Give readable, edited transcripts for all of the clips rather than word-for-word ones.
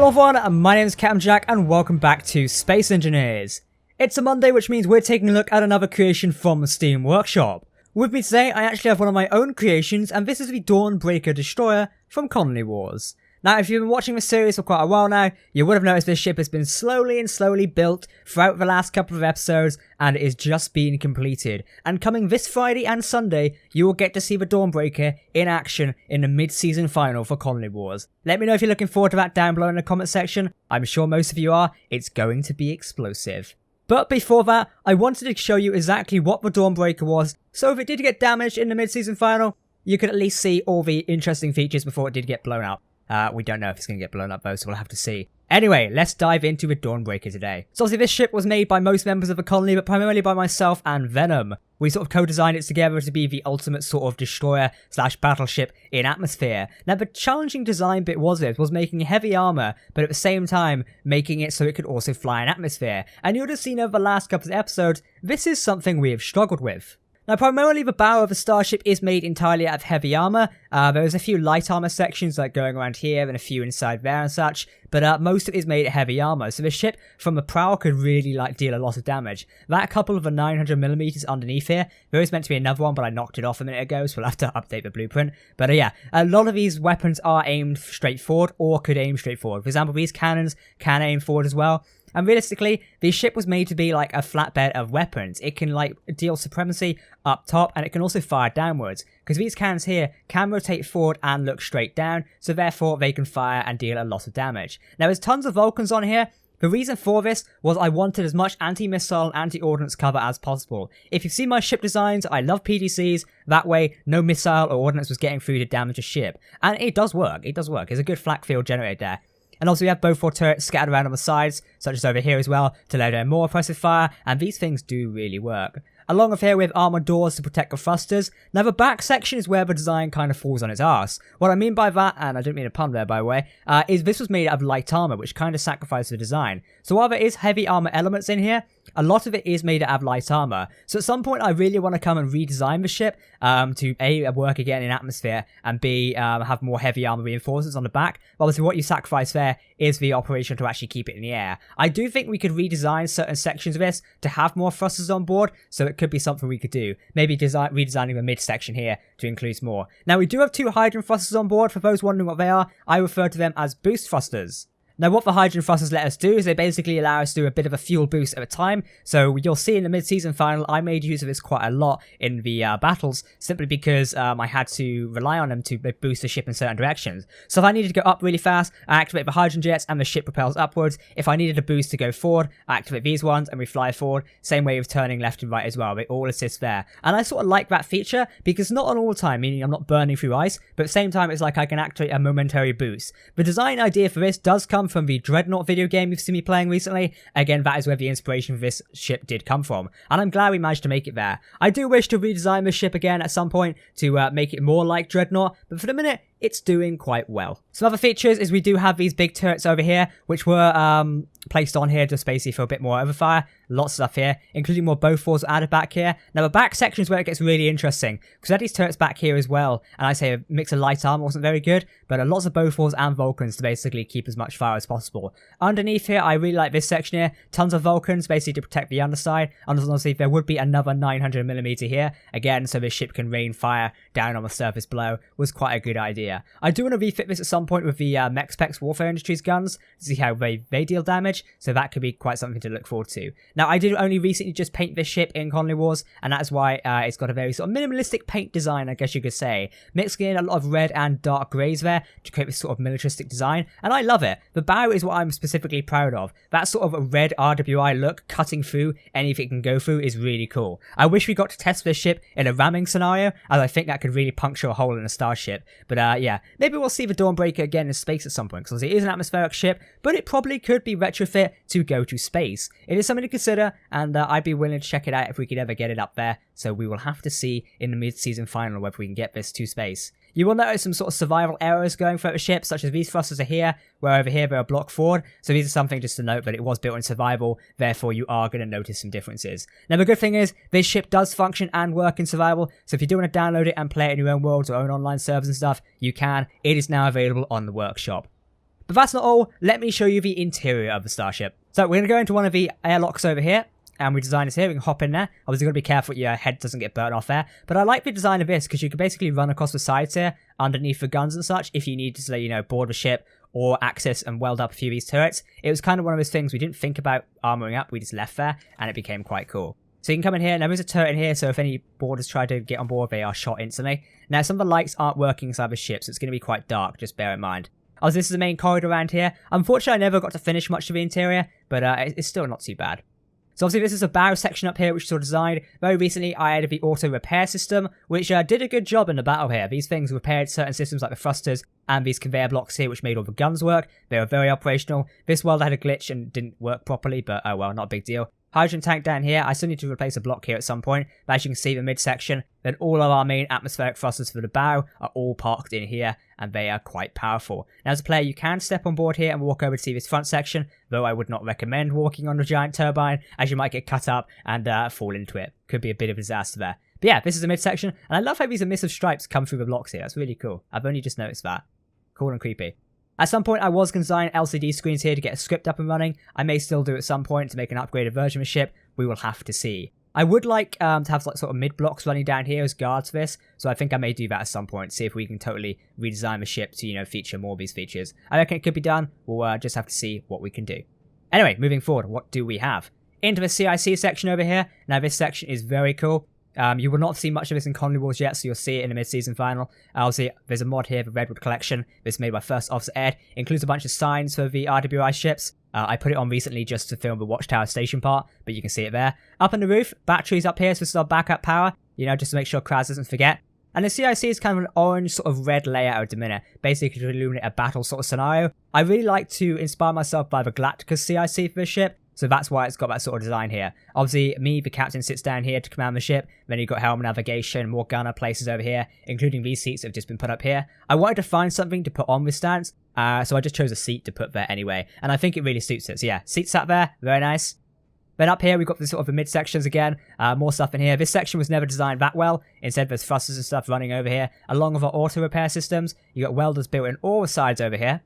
Hello everyone, my name is Captain Jack and welcome back to Space Engineers. It's a Monday, which means we're taking a look at another creation from the Steam Workshop. With me today, I actually have one of my own creations, and this is the Dawnbreaker destroyer from Colony Wars. Now, if you've been watching this series for quite a while now, you would have noticed this ship has been slowly built throughout the last couple of episodes, and it is just being completed. And coming this Friday and Sunday, you will get to see the Dawnbreaker in action in the mid-season final for Colony Wars. Let me know if you're looking forward to that down below in the comment section. I'm sure most of you are. It's going to be explosive. But before that, I wanted to show you exactly what the Dawnbreaker was, so if it did get damaged in the mid-season final, you could at least see all the interesting features before it did get blown up. We don't know if it's going to get blown up though, so we'll have to see. Anyway, let's dive into the Dawnbreaker today. So obviously this ship was made by most members of the colony, but primarily by myself and Venom. We sort of co-designed it together to be the ultimate sort of destroyer slash battleship in atmosphere. Now the challenging design bit was making heavy armor, but at the same time making it so it could also fly in atmosphere. And you would have seen over the last couple of episodes, this is something we have struggled with. Now, primarily the bow of the starship is made entirely out of heavy armor. There's a few light armor sections like going around here and a few inside there and such, but most of it is made of heavy armor, so the ship from the prow could really deal a lot of damage. That couple of the 900mm underneath here, there is meant to be another one, but I knocked it off a minute ago, so we'll have to update the blueprint. But yeah, a lot of these weapons are aimed straight forward or could aim straight forward. For example, these cannons can aim forward as well. And realistically, the ship was made to be like a flatbed of weapons. It can deal supremacy up top, and it can also fire downwards. Because these cannons here can rotate forward and look straight down, so therefore they can fire and deal a lot of damage. Now there's tons of Vulcans on here. The reason for this was I wanted as much anti-missile and anti-ordnance cover as possible. If you've seen my ship designs, I love PDCs, that way no missile or ordnance was getting through to damage a ship. And it does work, It's a good flak field generated there. And also we have Beaufort turrets scattered around on the sides, such as over here as well, to let down more oppressive fire, and these things do really work. Along with here we have armoured doors to protect the thrusters. Now the back section is where the design kind of falls on its arse. What I mean by that, and I didn't mean a pun there by the way, is this was made out of light armour, which kind of sacrificed the design. So while there is heavy armour elements in here, a lot of it is made out of light armour. So at some point I really want to come and redesign the ship to A, work again in atmosphere, and B, have more heavy armour reinforcements on the back. But obviously what you sacrifice there is the operation to actually keep it in the air. I do think we could redesign certain sections of this to have more thrusters on board, so it could be something we could do. Maybe redesigning the mid-section here to include more. Now we do have two hydrogen thrusters on board. For those wondering what they are, I refer to them as boost thrusters. Now what the hydrogen thrusters let us do is they basically allow us to do a bit of a fuel boost at a time. So you'll see in the mid-season final, I made use of this quite a lot in the battles, simply because I had to rely on them to boost the ship in certain directions. So if I needed to go up really fast, I activate the hydrogen jets and the ship propels upwards. If I needed a boost to go forward, I activate these ones and we fly forward. Same way with turning left and right as well, they all assist there. And I sort of like that feature because not on all the time, meaning I'm not burning through ice, but at the same time it's like I can activate a momentary boost. The design idea for this does come from the Dreadnought video game you've seen me playing recently. Again, that is where the inspiration for this ship did come from, and I'm glad we managed to make it there. I do wish to redesign this ship again at some point to make it more like Dreadnought, but for the minute, it's doing quite well. Some other features is we do have these big turrets over here, which were placed on here just basically for a bit more overfire. Lots of stuff here, including more Beauforts added back here. Now the back section is where it gets really interesting, because I had these turrets back here as well, and I say a mix of light armor wasn't very good, but lots of Beauforts and Vulcans to basically keep as much fire as possible. Underneath here, I really like this section here. Tons of Vulcans basically to protect the underside, and obviously there would be another 900mm here, again, so this ship can rain fire down on the surface below. Was quite a good idea. I do want to refit this at some point with the Mexpex Warfare Industries guns to see how they deal damage, so that could be quite something to look forward to. Now, I did only recently just paint this ship in Colony Wars, and that's why it's got a very sort of minimalistic paint design, I guess you could say. Mixing in a lot of red and dark greys there to create this sort of militaristic design, and I love it. The bow is what I'm specifically proud of. That sort of a red RWI look cutting through anything it can go through is really cool. I wish we got to test this ship in a ramming scenario, as I think that could really puncture a hole in a starship. But yeah, maybe we'll see the Dawnbreaker again in space at some point, because it is an atmospheric ship, but it probably could be retrofit to go to space. It is something to consider, and I'd be willing to check it out if we could ever get it up there, so we will have to see in the mid-season final whether we can get this to space. You will notice some sort of survival errors going throughout the ship, such as these thrusters are here, where over here they're a block forward, so these are something just to note that it was built in survival, therefore you are going to notice some differences. Now the good thing is, this ship does function and work in survival, so if you do want to download it and play it in your own worlds or own online servers and stuff, you can. It is now available on the workshop. But that's not all. Let me show you the interior of the starship. So we're going to go into one of the airlocks over here. And we designed this here. We can hop in there. Obviously, got to be careful your head doesn't get burnt off there. But I like the design of this because you can basically run across the sides here underneath the guns and such if you need to, you know, board the ship or access and weld up a few of these turrets. It was kind of one of those things we didn't think about armoring up. We just left there and it became quite cool. So you can come in here, and there is a turret in here, so if any boarders try to get on board, they are shot instantly. Now, some of the lights aren't working inside the ship, so it's going to be quite dark, just bear in mind. This is the main corridor around here. Unfortunately, I never got to finish much of the interior, but it's still not too bad. So obviously this is a bow section up here which was designed. Very recently I added the auto repair system which did a good job in the battle here. These things repaired certain systems like the thrusters and these conveyor blocks here which made all the guns work. They were very operational. This world had a glitch and didn't work properly, but oh well, not a big deal. Hydrogen tank down here. I still need to replace a block here at some point, but as you can see the midsection, then all of our main atmospheric thrusters for the bow are all parked in here and they are quite powerful. Now as a player you can step on board here and walk over to see this front section, though I would not recommend walking on the giant turbine as you might get cut up and fall into it. Could be a bit of a disaster there. But yeah, this is the midsection and I love how these emissive stripes come through the blocks here. That's really cool. I've only just noticed that. Cool and creepy. At some point I was going to design LCD screens here to get a script up and running. I may still do at some point to make an upgraded version of the ship. We will have to see. I would like to have like sort of mid blocks running down here as guards for this, so I think I may do that at some point, see if we can totally redesign the ship to, you know, feature more of these features. I reckon it could be done. We'll just have to see what we can do. Anyway, moving forward, what do we have? Into the CIC section over here. Now this section is very cool. You will not see much of this in Colony Wars yet, so you'll see it in the mid-season final. Obviously, there's a mod here, the Redwood Collection. This is made by First Officer Ed. Includes a bunch of signs for the RWI ships. I put it on recently just to film the Watchtower Station part, but you can see it there. Up on the roof, batteries up here, so this is our backup power, you know, just to make sure Kraz doesn't forget. And the CIC is kind of an orange sort of red layout at the minute, basically to illuminate a battle sort of scenario. I really like to inspire myself by the Galacticus CIC for this ship. So that's why it's got that sort of design here. Obviously, me, the captain, sits down here to command the ship. Then you've got helm navigation, more gunner places over here, including these seats that have just been put up here. I wanted to find something to put on this stance, so I just chose a seat to put there anyway. And I think it really suits it. So yeah, seat sat there, very nice. Then up here, we've got the sort of the mid-sections again, more stuff in here. This section was never designed that well. Instead, there's thrusters and stuff running over here, along with our auto repair systems. You've got welders built in all the sides over here,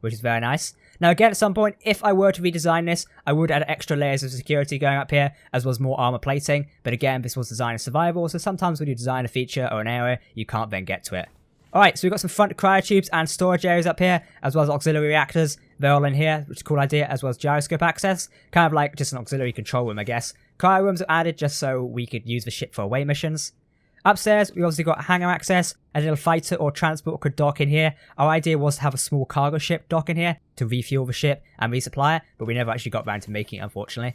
which is very nice. Now again, at some point, if I were to redesign this, I would add extra layers of security going up here, as well as more armor plating. But again, this was designed as survival, so sometimes when you design a feature or an area, you can't then get to it. Alright, so we've got some front cryotubes and storage areas up here, as well as auxiliary reactors. They're all in here, which is a cool idea, as well as gyroscope access. Kind of like just an auxiliary control room, I guess. Cryo rooms are added just so we could use the ship for away missions. Upstairs, we obviously got hangar access. A little fighter or transport could dock in here. Our idea was to have a small cargo ship dock in here to refuel the ship and resupply it, but we never actually got around to making it, unfortunately.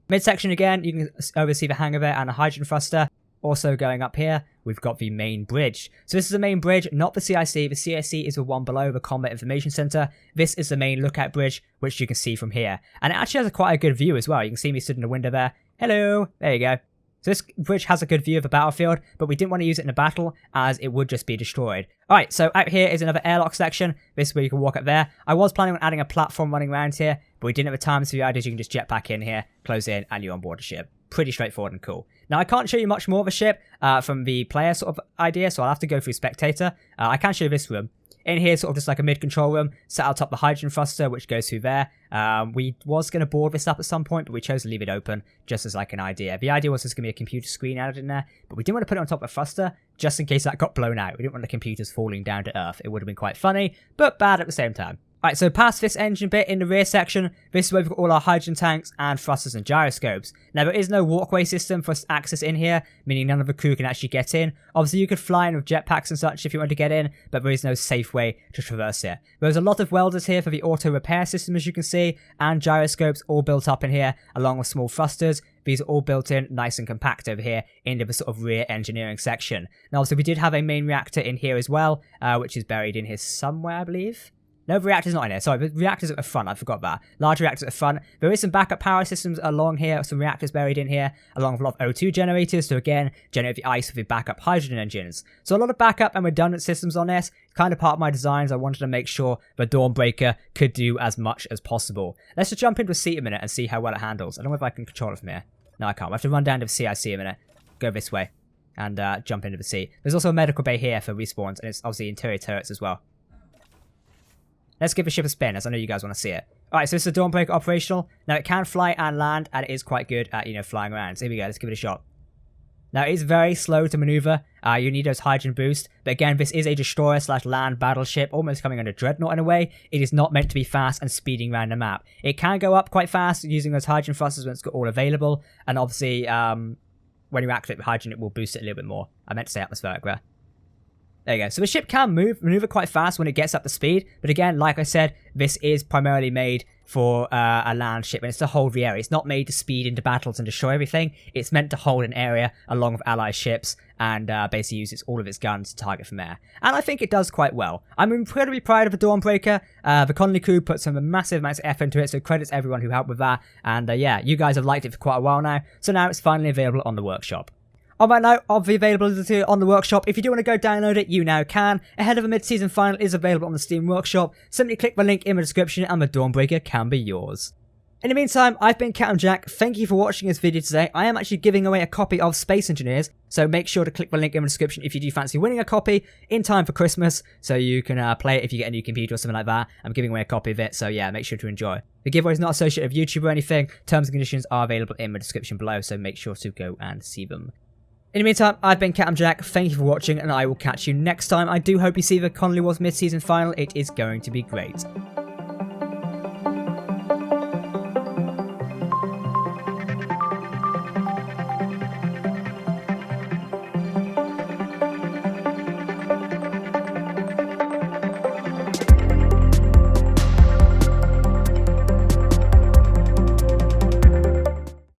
Midsection again, you can oversee the hangar there and a hydrogen thruster. Also going up here, we've got the main bridge. So this is the main bridge, not the CIC. The CIC is the one below the Combat Information Center. This is the main lookout bridge, which you can see from here. And it actually has quite a good view as well. You can see me sitting in the window there. Hello, there you go. So this bridge has a good view of the battlefield, but we didn't want to use it in a battle as it would just be destroyed. Alright, so out here is another airlock section. This is where you can walk up there. I was planning on adding a platform running around here, but we didn't have the time, so the idea is you can just jet back in here, close in, and you're on board the ship. Pretty straightforward and cool. Now, I can't show you much more of a ship from the player sort of idea, so I'll have to go through Spectator. I can show you this room. In here, sort of just like a mid-control room, set out top the hydrogen thruster, which goes through there. We was going to board this up at some point, but we chose to leave it open, just as like an idea. The idea was there's going to be a computer screen added in there, but we didn't want to put it on top of the thruster, just in case that got blown out. We didn't want the computers falling down to Earth. It would have been quite funny, but bad at the same time. Alright, so past this engine bit in the rear section, this is where we've got all our hydrogen tanks and thrusters and gyroscopes. Now, there is no walkway system for us to access in here, meaning none of the crew can actually get in. Obviously, you could fly in with jetpacks and such if you want to get in, but there is no safe way to traverse it. There's a lot of welders here for the auto repair system, as you can see, and gyroscopes all built up in here, along with small thrusters. These are all built in nice and compact over here into the sort of rear engineering section. Now, also, we did have a main reactor in here as well, which is buried in here somewhere, I believe. No, the reactor's not in here. Sorry, the reactor's at the front. I forgot that. Large reactors at the front. There is some backup power systems along here. Some reactors buried in here, along with a lot of O2 generators to, again, generate the ice with the backup hydrogen engines. So a lot of backup and redundant systems on this. Kind of part of my designs. I wanted to make sure the Dawnbreaker could do as much as possible. Let's just jump into a seat a minute and see how well it handles. I don't know if I can control it from here. No, I can't. I have to run down to the CIC a minute. Go this way. And jump into the seat. There's also a medical bay here for respawns. And it's obviously interior turrets as well. Let's give the ship a spin, as I know you guys want to see it. Alright, so this is the Dawnbreaker operational. Now, it can fly and land, and it is quite good at, flying around. So here we go, let's give it a shot. Now, it is very slow to maneuver. You need those hydrogen boost. But again, this is a destroyer / land battleship, almost coming under Dreadnought in a way. It is not meant to be fast and speeding around the map. It can go up quite fast using those hydrogen thrusters when it's got all available. And obviously, when you activate the hydrogen, it will boost it a little bit more. I meant to say atmospheric there. There you go. So the ship can maneuver quite fast when it gets up to speed. But again, like I said, this is primarily made for a land ship, and it's to hold the area. It's not made to speed into battles and destroy everything. It's meant to hold an area along with allied ships and basically uses all of its guns to target from there. And I think it does quite well. I'm incredibly proud of the Dawnbreaker. The Connolly crew put some massive amounts of effort into it, so credits everyone who helped with that. And yeah, you guys have liked it for quite a while now, so now it's finally available on the workshop. On that note of the availability on the workshop, if you do want to go download it, you now can. Ahead of the mid-season final is available on the Steam Workshop. Simply click the link in the description and the Dawnbreaker can be yours. In the meantime, I've been Captain Jack. Thank you for watching this video today. I am actually giving away a copy of Space Engineers, so make sure to click the link in the description if you do fancy winning a copy in time for Christmas, so you can play it if you get a new computer or something like that. I'm giving away a copy of it, so yeah, make sure to enjoy. The giveaway is not associated with YouTube or anything. Terms and conditions are available in the description below, so make sure to go and see them. In the meantime, I've been Captain Jack, thank you for watching, and I will catch you next time. I do hope you see the Connolly Wars mid-season final, it is going to be great.